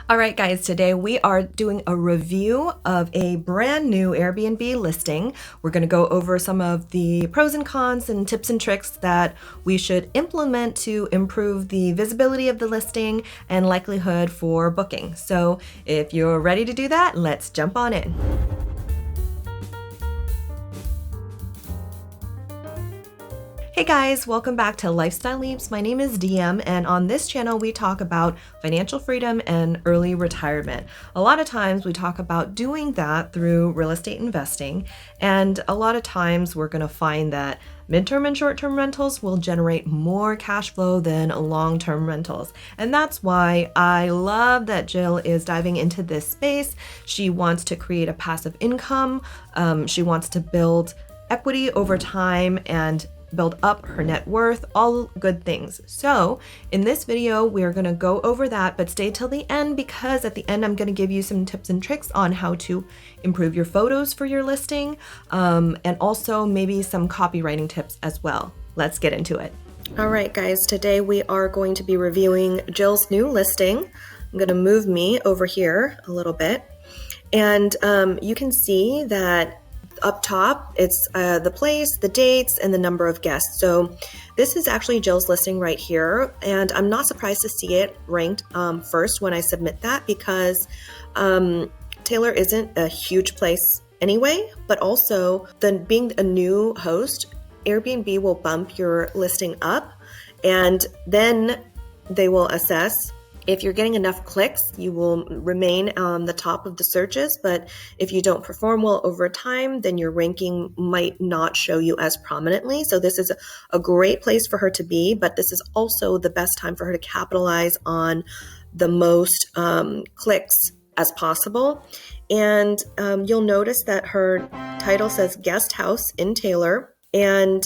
All right, guys, today we are doing a review of a brand new Airbnb listing. We're going to go over some of the pros and cons and tips and tricks that we should implement to improve the visibility of the listing and likelihood for booking. So if you're ready to do that, let's jump on in. Hey guys, welcome back to Lifestyle Leaps. My name is DM, and on this channel we talk about financial freedom and early retirement. A lot of times we talk about doing that through real estate investing, and a lot of times we're going to find that midterm and short-term rentals will generate more cash flow than long-term rentals. And that's why I love that Jill is diving into this space. She wants to create a passive income. She wants to build equity over time and build up her net worth, all good things. So in this video, we're gonna go over that, but stay till the end because at the end, I'm gonna give you some tips and tricks on how to improve your photos for your listing, and also maybe some copywriting tips as well. Let's get into it. All right, guys, today we are going to be reviewing Jill's new listing. I'm gonna move me over here a little bit. And you can see that up top, it's the place, the dates, and the number of guests. So this is actually Jill's listing right here. And I'm not surprised to see it ranked first when I submit that because Taylor isn't a huge place anyway, but also being a new host, Airbnb will bump your listing up and then they will assess. If you're getting enough clicks, you will remain on the top of the searches, but if you don't perform well over time, then your ranking might not show you as prominently. So this is a great place for her to be, but this is also the best time for her to capitalize on the most clicks as possible. And you'll notice that her title says Guest House in Taylor, and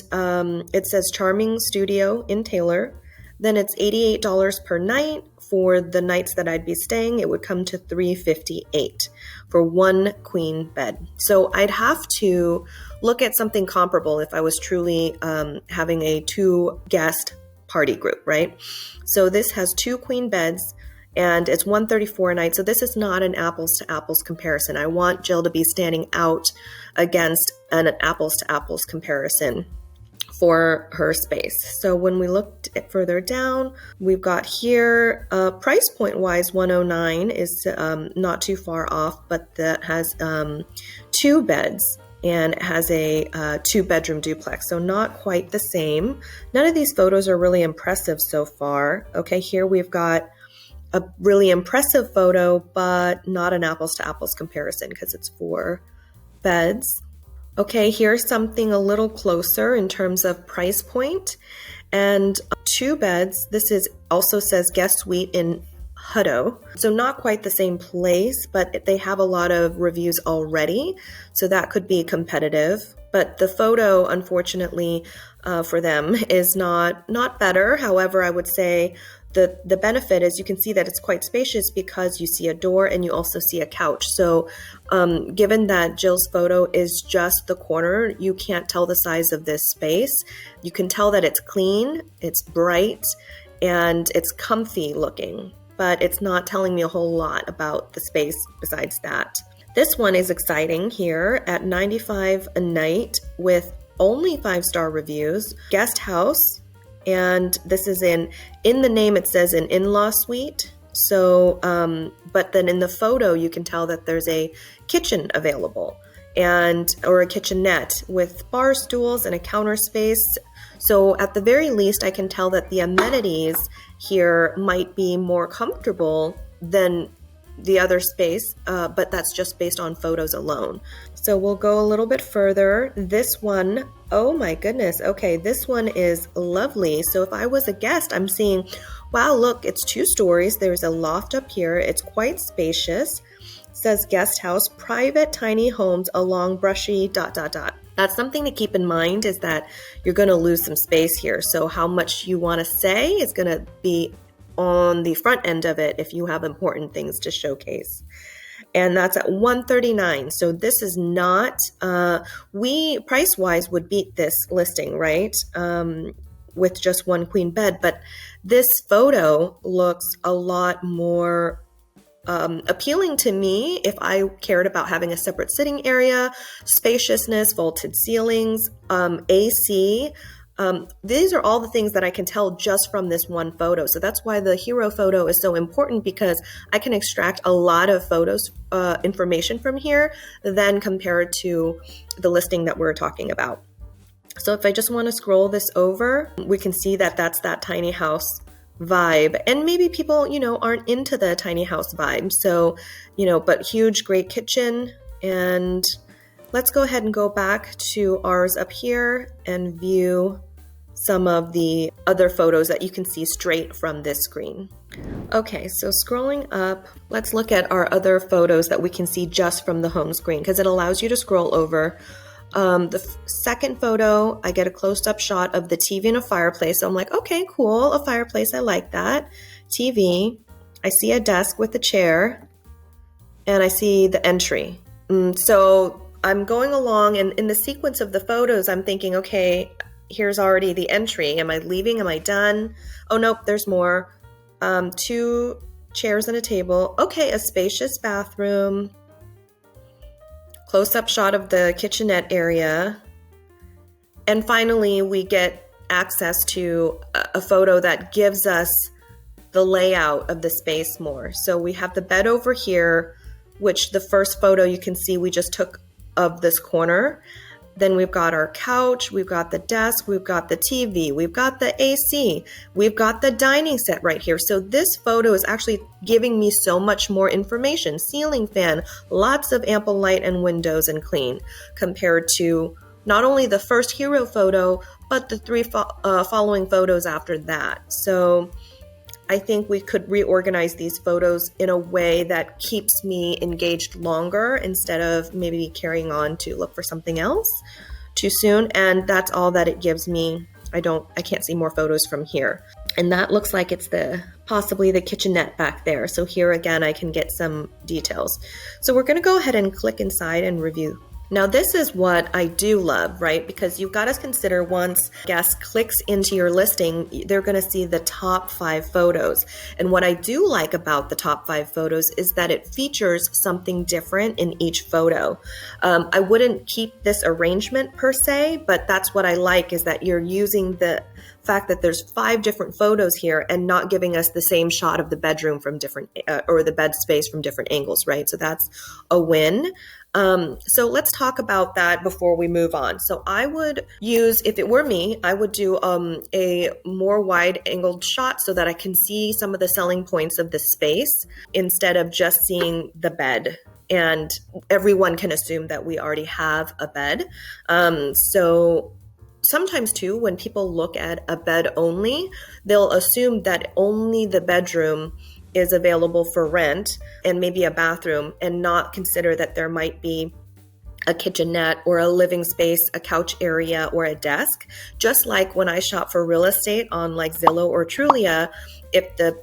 it says Charming Studio in Taylor. Then it's $88 per night. For the nights that I'd be staying, it would come to $358 for one queen bed. So I'd have to look at something comparable if I was truly having a 2-guest party group, right? So this has 2 queen beds and it's $134 a night. So this is not an apples to apples comparison. I want Jill to be standing out against an apples to apples comparison for her space. So when we looked further down, we've got here price point wise, $109 is not too far off, but that has 2 beds and it has a 2-bedroom duplex. So not quite the same. None of these photos are really impressive so far. Okay, here we've got a really impressive photo, but not an apples to apples comparison because it's 4 beds. Okay, here's something a little closer in terms of price point and 2 beds. This is also says guest suite in Hutto. So not quite the same place, but they have a lot of reviews already. So that could be competitive. But the photo, unfortunately, for them is not better. However, I would say the benefit is you can see that it's quite spacious because you see a door and you also see a couch. So given that Jill's photo is just the corner, you can't tell the size of this space. You can tell that it's clean, it's bright, and it's comfy looking, but it's not telling me a whole lot about the space besides that. This one is exciting here at $95 a night with only 5-star reviews. Guest house. And this is in the name, it says an in-law suite. So, but then in the photo, you can tell that there's a kitchen available or a kitchenette with bar stools and a counter space. So at the very least, I can tell that the amenities here might be more comfortable than the other space, but that's just based on photos alone. So we'll go a little bit further. This one, oh my goodness. Okay, this one is lovely. So if I was a guest, I'm seeing, wow, look, it's 2 stories. There's a loft up here. It's quite spacious. It says guest house, private tiny homes along brushy ... That's something to keep in mind is that you're going to lose some space here. So how much you want to say is going to be on the front end of it if you have important things to showcase. And that's at $139. So this is not, we price-wise would beat this listing, right? With just 1 queen bed, but this photo looks a lot more appealing to me if I cared about having a separate sitting area, spaciousness, vaulted ceilings, AC. These are all the things that I can tell just from this one photo. So that's why the hero photo is so important, because I can extract a lot of photos, information from here, then compared to the listing that we're talking about. So if I just want to scroll this over, we can see that that's that tiny house vibe. And maybe people, aren't into the tiny house vibe. So, but huge, great kitchen. And let's go ahead and go back to ours up here and view some of the other photos that you can see straight from this screen. Okay, so scrolling up, let's look at our other photos that we can see just from the home screen, because it allows you to scroll over. The second photo, I get a close-up shot of the TV and a fireplace. So I'm like, okay, cool, a fireplace, I like that. TV, I see a desk with a chair, and I see the entry. So I'm going along, and in the sequence of the photos, I'm thinking, okay, here's already the entry. Am I leaving? Am I done? Oh, nope, there's more. 2 chairs and a table. Okay, a spacious bathroom. Close-up shot of the kitchenette area. And finally, we get access to a photo that gives us the layout of the space more. So we have the bed over here, which the first photo you can see we just took of this corner. Then we've got our couch, we've got the desk, we've got the TV, we've got the AC, we've got the dining set right here. So this photo is actually giving me so much more information. Ceiling fan, lots of ample light and windows and clean, compared to not only the first hero photo, but the 3 following photos after that. So I think we could reorganize these photos in a way that keeps me engaged longer, instead of maybe carrying on to look for something else too soon. And that's all that it gives me. I can't see more photos from here. And that looks like it's possibly the kitchenette back there. So here again, I can get some details. So we're going to go ahead and click inside and review. Now, this is what I do love, right? Because you've got to consider, once a guest clicks into your listing, they're going to see the top 5 photos. And what I do like about the top 5 photos is that it features something different in each photo. I wouldn't keep this arrangement per se, but that's what I like, is that you're using the fact that there's 5 different photos here and not giving us the same shot of the bedroom from different, or the bed space from different angles, right? So that's a win. So let's talk about that before we move on. So I would use, if it were me, I would do a more wide angled shot so that I can see some of the selling points of the space, instead of just seeing the bed. And everyone can assume that we already have a bed. So sometimes too, when people look at a bed only, they'll assume that only the bedroom is available for rent, and maybe a bathroom, and not consider that there might be a kitchenette or a living space, a couch area, or a desk. Just like when I shop for real estate on like Zillow or Trulia, if the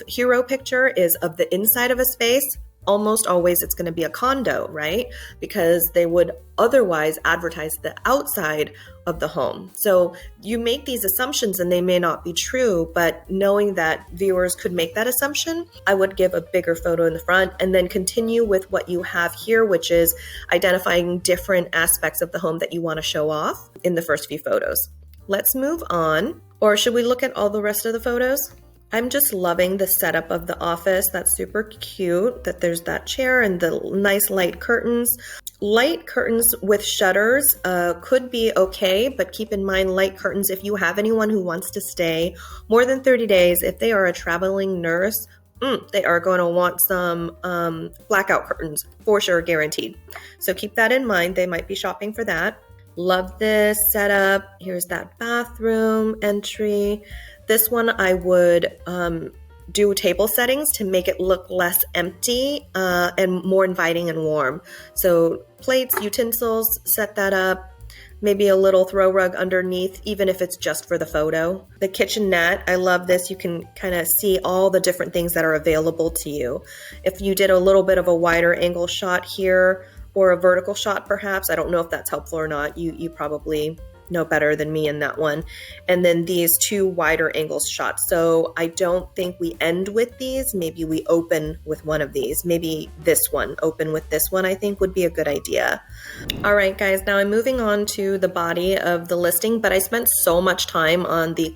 hero picture is of the inside of a space, almost always it's going to be a condo, right? Because they would otherwise advertise the outside of the home. So you make these assumptions and they may not be true, but knowing that viewers could make that assumption, I would give a bigger photo in the front and then continue with what you have here, which is identifying different aspects of the home that you want to show off in the first few photos. Let's move on. Or should we look at all the rest of the photos? I'm just loving the setup of the office. That's super cute, that there's that chair and the nice light curtains. Light curtains with shutters could be okay, but keep in mind, light curtains, if you have anyone who wants to stay more than 30 days, if they are a traveling nurse, they are going to want some blackout curtains for sure, guaranteed. So keep that in mind. They might be shopping for that. Love this setup. Here's that bathroom entry. This one I would do table settings to make it look less empty and more inviting and warm. So plates, utensils, set that up. Maybe a little throw rug underneath, even if it's just for the photo. The kitchenette, I love this. You can kind of see all the different things that are available to you. If you did a little bit of a wider angle shot here, or a vertical shot perhaps, I don't know if that's helpful or not. You probably no better than me in that one. And then these 2 wider angle shots. So I don't think we end with these. Maybe we open with one of these. Maybe this one, open with this one, I think would be a good idea. All right, guys, now I'm moving on to the body of the listing, but I spent so much time on the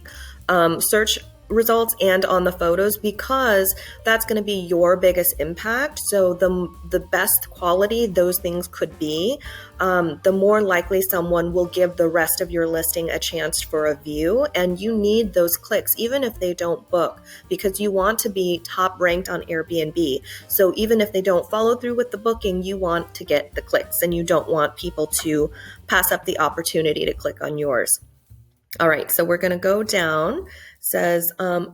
search results and on the photos because that's going to be your biggest impact. So the best quality those things could be, the more likely someone will give the rest of your listing a chance for a view. And you need those clicks, even if they don't book, because you want to be top ranked on Airbnb. So even if they don't follow through with the booking, you want to get the clicks and you don't want people to pass up the opportunity to click on yours. All right, so we're going to go down. Says,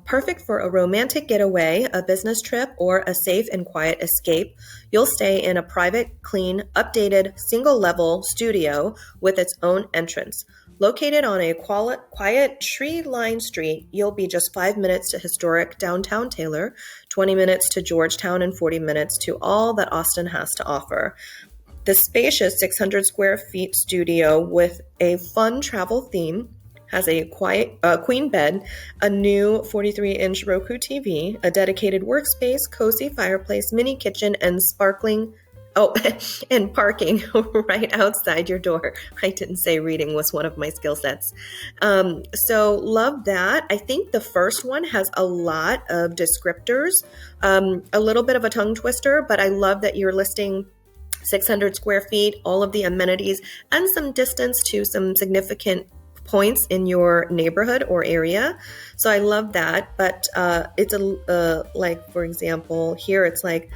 perfect for a romantic getaway, a business trip, or a safe and quiet escape. You'll stay in a private, clean, updated, single-level studio with its own entrance. Located on a quiet, tree-lined street, you'll be just 5 minutes to historic downtown Taylor, 20 minutes to Georgetown, and 40 minutes to all that Austin has to offer. The spacious 600 square feet studio with a fun travel theme has a quiet queen bed, a new 43-inch Roku TV, a dedicated workspace, cozy fireplace, mini kitchen, and and parking right outside your door. I didn't say reading was one of my skill sets. So love that. I think the first one has a lot of descriptors, a little bit of a tongue twister, but I love that you're listing 600 square feet, all of the amenities, and some distance to some significant points in your neighborhood or area. So I love that. But it's like, for example, here it's like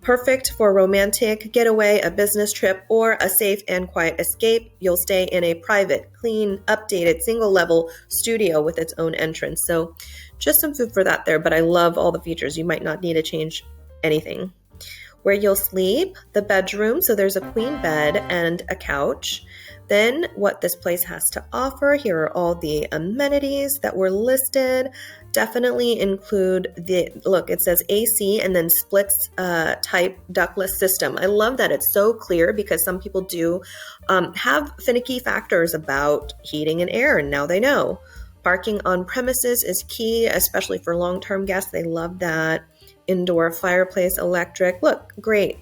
perfect for a romantic getaway, a business trip, or a safe and quiet escape. You'll stay in a private, clean, updated, single level studio with its own entrance. So just some food for that there. But I love all the features. You might not need to change anything. Where you'll sleep, the bedroom. So there's a queen bed and a couch. Then what this place has to offer, here are all the amenities that were listed. Definitely include it says AC and then splits type ductless system. I love that it's so clear because some people do have finicky factors about heating and air, and now they know. Parking on premises is key, especially for long-term guests. They love that. Indoor fireplace, electric. Look, great.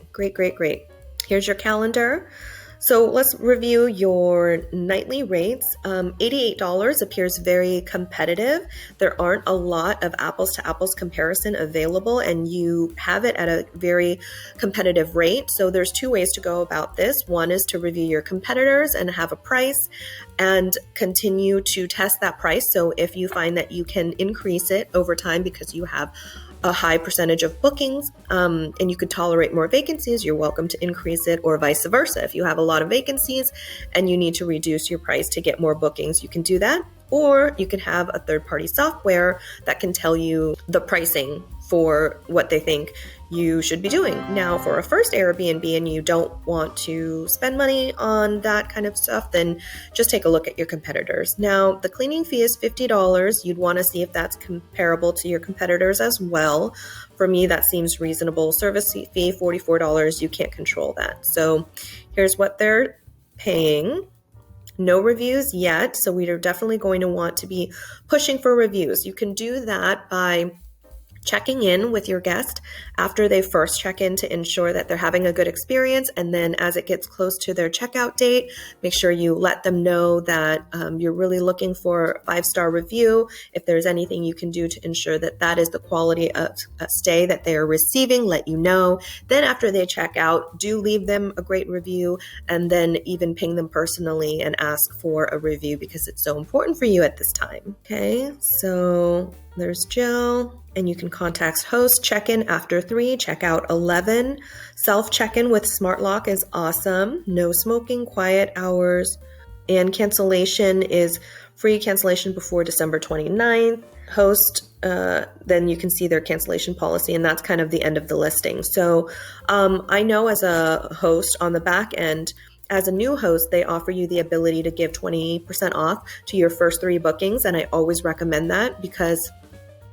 Here's your calendar. So let's review your nightly rates. $88 appears very competitive. There aren't a lot of apples to apples comparison available, and you have it at a very competitive rate. So there's 2 ways to go about this. One is to review your competitors and have a price and continue to test that price. So if you find that you can increase it over time because you have a high percentage of bookings and you could tolerate more vacancies, you're welcome to increase it, or vice versa. If you have a lot of vacancies and you need to reduce your price to get more bookings, you can do that. Or you can have a third-party software that can tell you the pricing for what they think you should be doing. Now, for a first Airbnb and you don't want to spend money on that kind of stuff, then just take a look at your competitors. Now, the cleaning fee is $50. You'd want to see if that's comparable to your competitors as well. For me, that seems reasonable. Service fee, $44. You can't control that. So here's what they're paying. No reviews yet, so we are definitely going to want to be pushing for reviews. You can do that by checking in with your guest after they first check in to ensure that they're having a good experience. And then as it gets close to their checkout date, make sure you let them know that you're really looking for a 5-star review. If there's anything you can do to ensure that that is the quality of stay that they are receiving, let you know. Then after they check out, do leave them a great review, and then even ping them personally and ask for a review because it's so important for you at this time. Okay, so there's Jill. And you can contact host, check-in after 3, check-out 11. Self-check-in with Smart Lock is awesome. No smoking, quiet hours. And cancellation is free cancellation before December 29th. Host, then you can see their cancellation policy, and that's kind of the end of the listing. So I know as a host on the back end, as a new host, they offer you the ability to give 20% off to your first 3 bookings. And I always recommend that because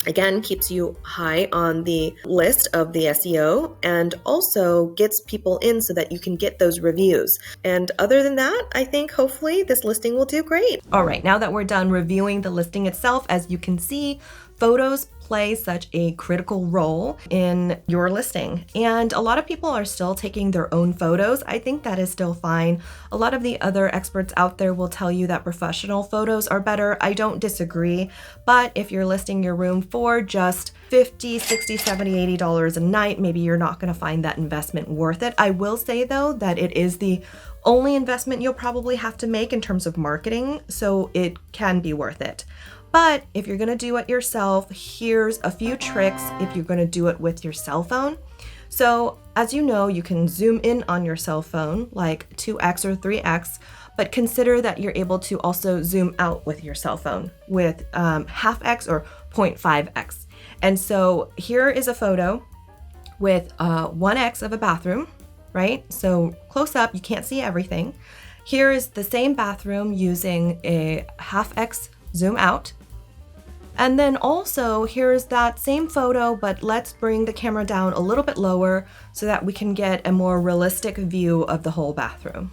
Again, keeps you high on the list of the SEO and also gets people in so that you can get those reviews. And other than that, I think hopefully this listing will do great. All right, now that we're done reviewing the listing itself, as you can see, photos play such a critical role in your listing. And a lot of people are still taking their own photos. I think that is still fine. A lot of the other experts out there will tell you that professional photos are better. I don't disagree. But if you're listing your room for just $50, $60, $70, $80 a night, maybe you're not going to find that investment worth it. I will say though that it is the only investment you'll probably have to make in terms of marketing, so it can be worth it. But if you're going to do it yourself, here's a few tricks if you're going to do it with your cell phone. So as you know, you can zoom in on your cell phone like 2x or 3x, but consider that you're able to also zoom out with your cell phone with half x or 0.5x. And so here is a photo with 1x of a bathroom, right? So close up, you can't see everything. Here is the same bathroom using a half x zoom out. And then also here's that same photo, but let's bring the camera down a little bit lower so that we can get a more realistic view of the whole bathroom,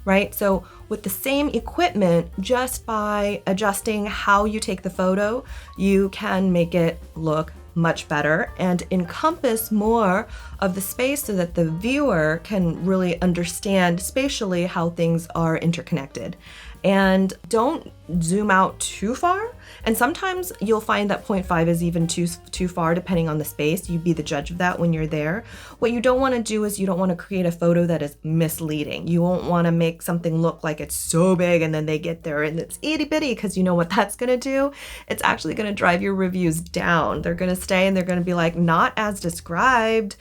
right? So with the same equipment, just by adjusting how you take the photo, you can make it look much better and encompass more of the space so that the viewer can really understand spatially how things are interconnected. And don't zoom out too far. And sometimes you'll find that 0.5 is even too far depending on the space. You be the judge of that when you're there. What you don't want to do is you don't want to create a photo that is misleading. You won't want to make something look like it's so big and then they get there and it's itty bitty, because you know what that's going to do? It's actually going to drive your reviews down. They're going to stay and they're going to be like, not as described.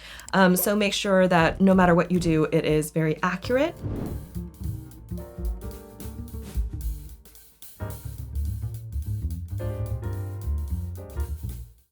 So make sure that no matter what you do, it is very accurate.